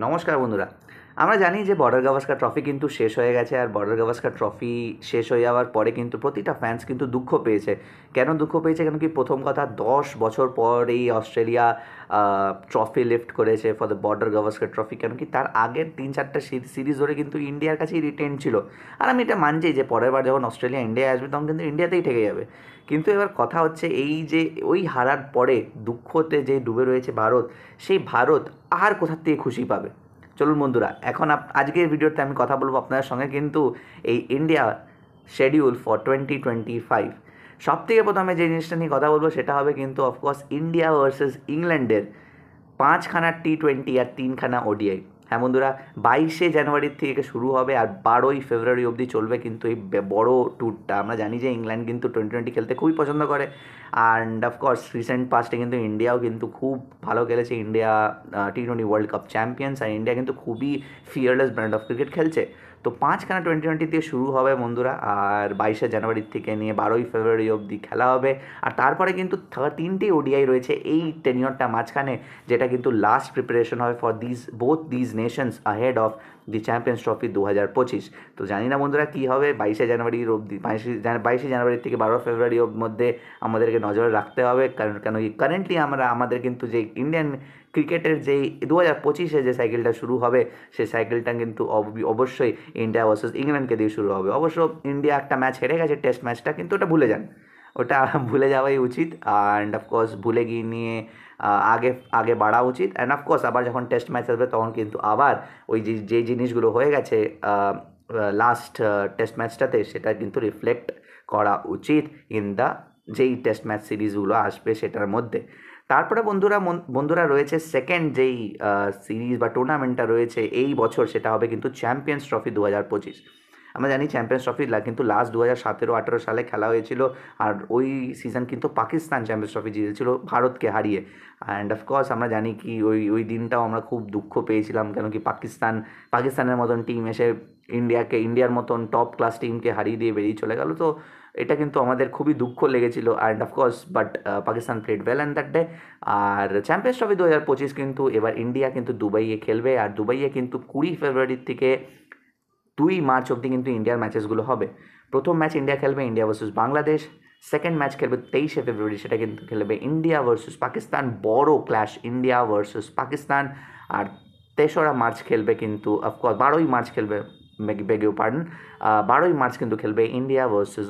নমস্কার বন্ধুরা। আমরা জানি যে বর্ডার গাভাস্কার ট্রফি কিন্তু শেষ হয়ে গেছে, আর বর্ডার গাভাস্কার ট্রফি শেষ হয়ে যাওয়ার পরে কিন্তু প্রতিটা ফ্যান্স কিন্তু দুঃখ পেয়েছে। কেন দুঃখ পেয়েছে? কেন কি প্রথম কথা, 10 বছর পর এই অস্ট্রেলিয়া ট্রফি লিফট করেছে for the border Gavaskar trophy. কেন কি তার আগের 3-4টা সিরিজ ধরে কিন্তু ইন্ডিয়ার কাছেই রিটেন ছিল। আর আমি এটা মানছি যে পরের বার যখন অস্ট্রেলিয়া ইন্ডিয়ায় আসবে তখন কিন্তু ইন্ডিয়াতেই থেকে যাবে। কিন্তু এবার কথা হচ্ছে এই যে ওই হারার পরে দুঃখতে যে ডুবে রয়েছে ভারত, সেই ভারত আর কোথার থেকে খুশি পাবে? চলুন বন্ধুরা, এখন আজকের ভিডিওতে আমি কথা বলবো আপনাদের সঙ্গে কিন্তু এই ইন্ডিয়া শিডিউল ফর 2025। সব থেকে প্রথমে যে জিনিসটা নিয়ে কথা বলবো সেটা হবে কিন্তু অফকোর্স ইন্ডিয়া ভার্সেস ইংল্যান্ডের 5খানা T20 আর 3খানা ওডিআই। হ্যাঁ বন্ধুরা, 22শে জানুয়ারির থেকে শুরু হবে আর 12ই ফেব্রুয়ারি অবধি চলবে কিন্তু এই বড় ট্যুরটা। আমরা জানি যে ইংল্যান্ড কিন্তু টোয়েন্টি খেলতে খুবই পছন্দ করে, অ্যান্ড অফকোর্স রিসেন্ট পাস্টে কিন্তু ইন্ডিয়াও কিন্তু খুব ভালো খেলেছে। India T20 world cup champions, আর ইন্ডিয়া কিন্তু খুবই ফিয়ারলেস ব্র্যান্ড অফ ক্রিকেট খেলছে। তো 5খানা টোয়েন্টি দিয়ে শুরু হবে বন্ধুরা, আর 22শে জানুয়ারির থেকে নিয়ে 12ই ফেব্রুয়ারি অবধি খেলা হবে। আর তারপরে কিন্তু 3টে ওডিআই রয়েছে এই টেনিয়রটা মাঝখানে, যেটা কিন্তু লাস্ট প্রিপারেশন হবে for these Nations ahead of the champions Trophy 2025। তো জানি না বন্ধুরা কী হবে 22শে জানুয়ারির অবধি, 22শে জানুয়ারি থেকে 12 ফেব্রুয়ারি মধ্যে আমাদেরকে নজরে রাখতে হবে। কারণ কেন কি কারেন্টলি আমাদের কিন্তু যে ইন্ডিয়ান ক্রিকেটের যেই 2025-এ যে সাইকেলটা শুরু হবে, সেই সাইকেলটা কিন্তু অবশ্যই ইন্ডিয়া ভার্সেস ইংল্যান্ডকে দিয়ে শুরু হবে। অবশ্য ইন্ডিয়া একটা ম্যাচ হেরে গেছে, টেস্ট ম্যাচটা, কিন্তু ওটা ভুলে যান, ওটা ভুলে যাওয়াই উচিত। অ্যান্ড অফকোর্স ভুলে গিয়ে নিয়ে আগে আগে বাড়া উচিত। অ্যান্ড অফকোর্স আবার যখন টেস্ট ম্যাচ আসবে তখন কিন্তু আবার ওই যে জিনিসগুলো হয়ে গেছে লাস্ট টেস্ট ম্যাচটাতে, সেটা কিন্তু রিফ্লেক্ট করা উচিত ইন দ্য যেই টেস্ট ম্যাচ সিরিজগুলো আসবে সেটার মধ্যে। তারপরে বন্ধুরা রয়েছে সেকেন্ড যেই সিরিজ বা টুর্নামেন্টটা রয়েছে এই বছর, সেটা হবে কিন্তু চ্যাম্পিয়ন্স ট্রফি 2025। আমরা জানি চ্যাম্পিয়ন্স ট্রফি কিন্তু লাস্ট 2017-18 সালে খেলা হয়েছিল, আর ওই সিজন কিন্তু পাকিস্তান চ্যাম্পিয়ন্স ট্রফি জিতেছিল ভারতকে হারিয়ে। অ্যান্ড অফকোর্স আমরা জানি কি ওই দিনটাও আমরা খুব দুঃখ পেয়েছিলাম, কেন কি পাকিস্তানের মতন টিম এসে ইন্ডিয়ার মতন টপ ক্লাস টিমকে হারিয়ে দিয়ে বেরিয়ে চলে গেল। তো এটা কিন্তু আমাদের খুবই দুঃখ লেগেছিল। And of course but Pakistan played well and that day. আর চ্যাম্পিয়ন্স ট্রফি 2025 কিন্তু এবার ইন্ডিয়া কিন্তু দুবাইয়ে খেলবে, আর দুবাইয়ে কিন্তু 20 ফেব্রুয়ারির থেকে 2 মার্চ অবধি কিন্তু ইন্ডিয়ার ম্যাচেসগুলো হবে। প্রথম ম্যাচ ইন্ডিয়া খেলবে India versus Bangladesh, second match খেলবে 23শে ফেব্রুয়ারি, সেটা কিন্তু খেলবে ইন্ডিয়া ভার্সেস পাকিস্তান, বড় ক্ল্যাশ ইন্ডিয়া ভার্সেস পাকিস্তান। আর 3রা মার্চ খেলবে কিন্তু অফকোর্স 12ই মার্চ খেলবে, বেগ ইউ পার্ডন, 12ই মার্চ কিন্তু খেলবে ইন্ডিয়া ভার্সেস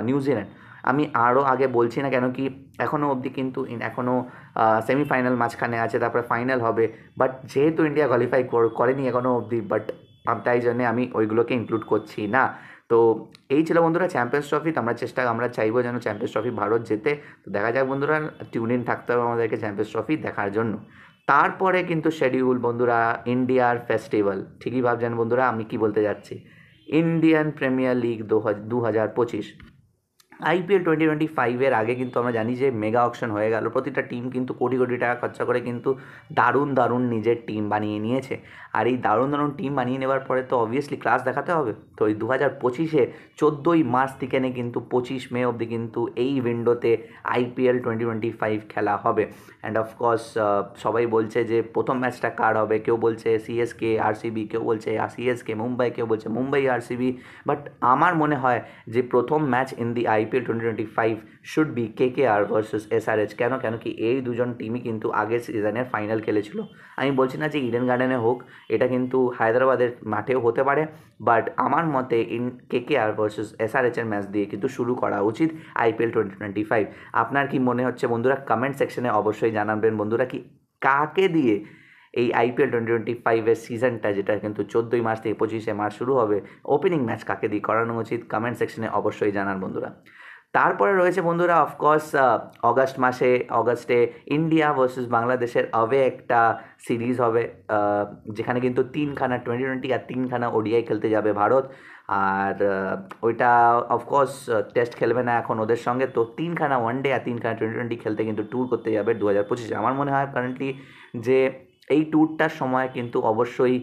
নিউজিল্যান্ড। আমি আরও আগে বলছি না, কেন কি এখনও অবধি কিন্তু এখনও সেমিফাইনাল মাঝখানে আছে, তারপরে ফাইনাল হবে। বাট যেহেতু ইন্ডিয়া কোয়ালিফাই করেনি এখনও অবধি, বাট তাই জন্যে আমি ওইগুলোকে ইনক্লুড করছি না। তো এই ছিল বন্ধুরা চ্যাম্পিয়ন্স ট্রফি। তো আমরা চাইবো যেন চ্যাম্পিয়ন্স ট্রফি ভারত জেতে। তো দেখা যাক বন্ধুরা, টিউন ইন থাকতে হবে আমাদেরকে চ্যাম্পিয়ন্স ট্রফি দেখার জন্য। তারপরে কিন্তু শিডিউল বন্ধুরা ইন্ডিয়ার ফেস্টিভ্যাল। ঠিকই ভাবছেন বন্ধুরা আমি কি বলতে যাচ্ছি, ইন্ডিয়ান প্রিমিয়ার লিগ 2025। আইপিএল 2025-এর আগে কিন্তু আমরা জানি যে মেগা অকশন হয়ে গেল, প্রতিটা টিম কিন্তু কোটি কোটি টাকা খরচা করে কিন্তু দারুণ দারুণ নিজের টিম বানিয়ে নিয়েছে। আর এই দারুণ দারুণ টিম বানিয়ে নেওয়ার পরে তো অবভিয়াসলি ক্লাস দেখাতে হবে। তো এই 2025-এ 14ই মার্চ থেকে নিয়ে কিন্তু 25 মে অবধি কিন্তু এই উইন্ডোতে আইপিএল 2025 খেলা হবে। অ্যান্ড অফকোর্স সবাই বলছে যে প্রথম ম্যাচটা কার হবে, কেউ বলছে সিএসকে আরসিবি, কেউ বলছে সিএসকে মুম্বাই, কেউ বলছে মুম্বাই আরসিবি। বাট আমার মনে হয় যে প্রথম match in the IPL 2025 should be KKR versus SRH. কেন কি এই দুজন টিমই কিন্তু আগের সিজনের ফাইনাল খেলেছিল। আমি বলছি না যে ইডেন গার্ডেনে হোক, এটা কিন্তু হায়দ্রাবাদের মাঠেও হতে পারে। বাট আমার মতে কেকেআর ভার্সেস এসআরএচের ম্যাচ দিয়ে কিন্তু শুরু করা উচিত আইপিএল 2025। আপনার কি মনে হচ্ছে বন্ধুরা? কমেন্ট সেকশনে অবশ্যই জানাবেন বন্ধুরা, কি কাকে দিয়ে এই আইপিএল 2025-এর সিজনটা, যেটা কিন্তু 14ই মার্চ থেকে 25শে মার্চ শুরু হবে, ওপেনিং ম্যাচ কাকে দিয়ে করানো উচিত? কমেন্ট সেকশনে অবশ্যই জানান বন্ধুরা। তারপরে রয়েছে বন্ধুরা অফকোর্স অগস্টে ইন্ডিয়া ভার্সেস বাংলাদেশের অ্যাওয়ে একটা সিরিজ হবে, যেখানে কিন্তু 3খানা টোয়েন্টি আর 3খানা ওডিআই খেলতে যাবে ভারত। আর ওইটা অফকোর্স টেস্ট খেলবে না এখন ওদের সঙ্গে, তো 3খানা ওয়ানডে আর 3খানা টোয়েন্টি খেলতে কিন্তু ট্যুর করতে যাবে 2025-এ। আমার মনে হয় কারেন্টলি যে এই ট্যুরটার সময় কিন্তু অবশ্যই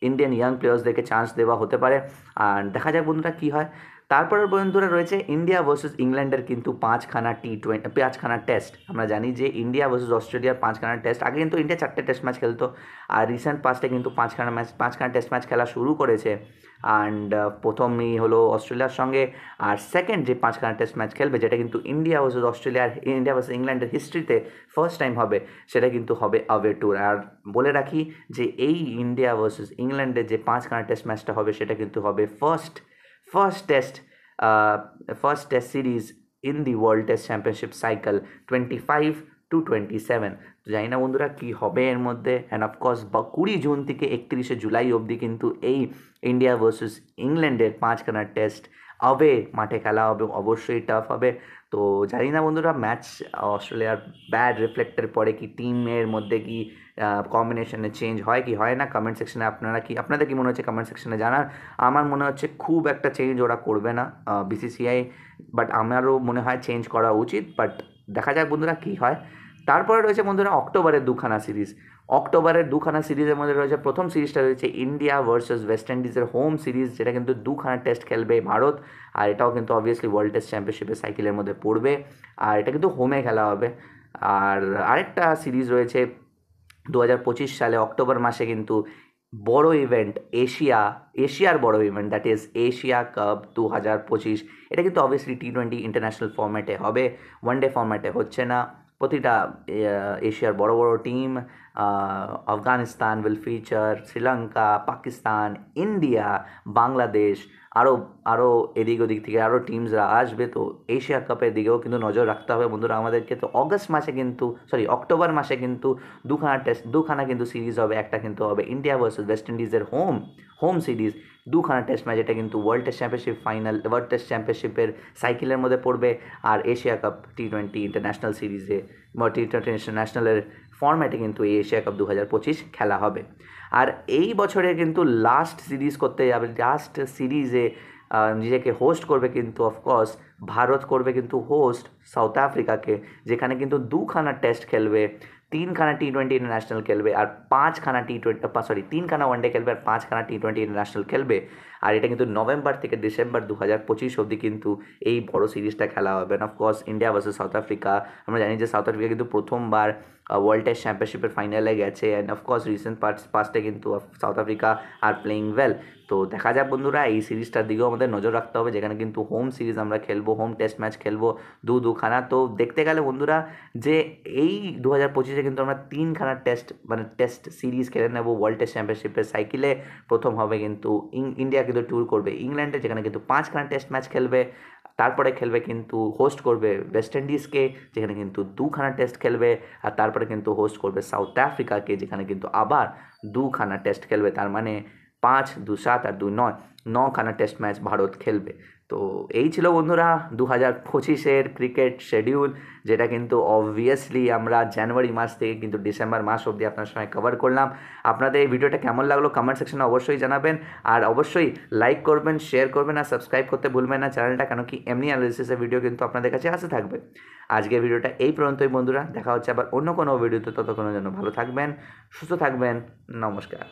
ইন্ডিয়ান ইয়াং প্লেয়ার্সদেরকে চান্স দেওয়া হতে পারে। আর দেখা যাক বন্ধুরা কী হয়। তারপরে বন্ধুরা রয়েছে ইন্ডিয়া ভার্সেস ইংল্যান্ডের কিন্তু 5খানা টেস্ট। আমরা জানি যে ইন্ডিয়া ভার্সেস অস্ট্রেলিয়ার 5খানা টেস্ট, আগে কিন্তু ইন্ডিয়া 4টে টেস্ট ম্যাচ খেলতো, আর রিসেন্ট পাস্টে কিন্তু 5খানা টেস্ট ম্যাচ খেলা শুরু করেছে। অ্যান্ড প্রথমই হলো অস্ট্রেলিয়ার সঙ্গে, আর সেকেন্ড যে 5খানা টেস্ট ম্যাচ খেলবে, যেটা কিন্তু ইন্ডিয়া ভার্সেস ইংল্যান্ডের হিস্ট্রিতে ফার্স্ট টাইম হবে, সেটা কিন্তু হবে অ্যাওয়ে ট্যুর। আর বলে রাখি যে এই ইন্ডিয়া ভার্সেস ইংল্যান্ডের যে 5খানা টেস্ট ম্যাচটা হবে, সেটা কিন্তু হবে first test series in the world test championship cycle 25-27। তো জানি না বন্ধুরা কী হবে এর মধ্যে। অ্যান্ড অফকোর্স 20 জুন থেকে 31শে জুলাই অবধি কিন্তু এই ইন্ডিয়া ভার্সেস ইংল্যান্ডের 5খানা টেস্ট অ্যাওয়ে মাঠে খেলা হবে, অবশ্যই টাফ হবে। তো জানি না বন্ধুরা ম্যাচ অস্ট্রেলিয়ার ব্যাড রিফ্লেক্টের পরে কি টিমের মধ্যে কি কম্বিনেশনে চেঞ্জ হয় কি হয় না, কমেন্ট সেকশনে আপনাদের কি মনে হচ্ছে কমেন্ট সেকশনে জানার। আমার মনে হচ্ছে খুব একটা চেঞ্জ ওরা করবে না বিসিসিআই, বাট আমারও মনে হয় চেঞ্জ করা উচিত, বাট দেখা যাক বন্ধুরা কী হয়। তারপরে রয়েছে বন্ধুরা অক্টোবরের 2খানা সিরিজের মধ্যে রয়েছে প্রথম সিরিজটা রয়েছে ইন্ডিয়া ভার্সেস ওয়েস্ট ইন্ডিজের হোম সিরিজ, যেটা কিন্তু 2খানা টেস্ট খেলবে ভারত, আর এটাও কিন্তু অবভিয়াসলি ওয়ার্ল্ড টেস্ট চ্যাম্পিয়নশিপের সাইকেলের মধ্যে পড়বে, আর এটা কিন্তু হোমে খেলা হবে। আর আরেকটা সিরিজ রয়েছে 2025 সালে অক্টোবর মাসে কিন্তু বড় ইভেন্ট, এশিয়ার বড় event, that is Asia cup 2025। এটা কিন্তু অবভিয়াসলি T20 ইন্টারন্যাশনাল ফরম্যাটে হবে, ওয়ানডে ফরম্যাটে হচ্ছে না। প্রতিটা এশিয়ার বড় বড় team, Afghanistan will feature, Sri Lanka, Pakistan, India, Bangladesh, আরও এদিক ওদিক থেকে আরও টিমসরা আসবে। তো এশিয়া কাপের দিকেও কিন্তু নজর রাখতে হবে বন্ধুরা আমাদেরকে। তো অক্টোবর মাসে কিন্তু দুখানা কিন্তু সিরিজ হবে। একটা কিন্তু হবে ইন্ডিয়া ভার্সেস ওয়েস্ট ইন্ডিজের হোম সিরিজ, 2খানা টেস্ট ম্যাচ, এটা কিন্তু ওয়ার্ল্ড টেস্ট চ্যাম্পিয়নশিপের সাইকেলের মধ্যে পড়বে। আর এশিয়া কাপ T20 ইন্টারন্যাশনাল সিরিজে বা T20 ইন্টারন্যাশনালের ফরম্যাটে কিন্তু এই এশিয়া কাপ 2025 খেলা হবে। আর এই বছরে কিন্তু লাস্ট সিরিজে নিজেকে হোস্ট করবে কিন্তু অফকোর্স ভারত করবে কিন্তু হোস্ট সাউথ আফ্রিকাকে, যেখানে কিন্তু 2খানা টেস্ট খেলবে, 3খানা T20 ইন্টারন্যাশনাল খেলবে, আর 3খানা ওয়ানডে খেলবে, আর 5খানা T20 ইন্টারন্যাশনাল খেলবে। আর এটা কিন্তু নভেম্বর থেকে ডিসেম্বর 2025 অবধি কিন্তু এই বড় সিরিজটা খেলা হবে। Of course India versus south Africa, আমরা জানি যে সাউথ আফ্রিকা কিন্তু প্রথমবার ওয়ার্ল্ড টেস্ট চ্যাম্পিয়নশিপের ফাইনালে গেছে, অ্যান্ড অফকোর্স রিসেন্ট পাস্টে কিন্তু south Africa are playing well. তো দেখা যাক বন্ধুরা, এই সিরিজটার দিকেও আমাদের নজর রাখতে হবে, যেখানে কিন্তু হোম সিরিজ আমরা খেলবো, হোম টেস্ট ম্যাচ খেলবো দুখানা। তো দেখতে গেলে বন্ধুরা যে এই 2025-এ কিন্তু আমরা 3খানা টেস্ট সিরিজ খেলে নেব ওয়ার্ল্ড টেস্ট চ্যাম্পিয়নশিপের সাইকেলে। প্রথম হবে কিন্তু ইন্ডিয়া কিন্তু ট্যুর করবে ইংল্যান্ডে, যেখানে কিন্তু 5খানা টেস্ট ম্যাচ খেলবে। তারপরে খেলবে কিন্তু হোস্ট করবে ওয়েস্ট ইন্ডিজকে, যেখানে কিন্তু 2খানা টেস্ট খেলবে। আর তারপরে কিন্তু হোস্ট করবে সাউথ আফ্রিকাকে, যেখানে কিন্তু আবার 2খানা টেস্ট খেলবে। তার মানে 5, 2, 7 আর 2, 9, 9খানা টেস্ট ম্যাচ ভারত খেলবে। তো এই ছিল বন্ধুরা 2025-এর ক্রিকেট শিডিউল, যেটা কিন্তু অবভিয়াসলি আমরা জানুয়ারি মাস থেকে কিন্তু ডিসেম্বর মাস অবধি আপনার সঙ্গে কভার করলাম। আপনাদের এই ভিডিওটা কেমন লাগলো কমেন্ট সেকশনে অবশ্যই জানাবেন, আর অবশ্যই লাইক করবেন, শেয়ার করবেন, আর সাবস্ক্রাইব করতে ভুলবেন না চ্যানেলটা, কেন কি এমনি অ্যানালিসিসের ভিডিও কিন্তু আপনাদের কাছে আসতে থাকবে। আজকের ভিডিওটা এই পর্যন্তই বন্ধুরা, দেখা হচ্ছে আবার অন্য কোনো ভিডিওতে। ততক্ষণের জন্য ভালো থাকবেন, সুস্থ থাকবেন, নমস্কার।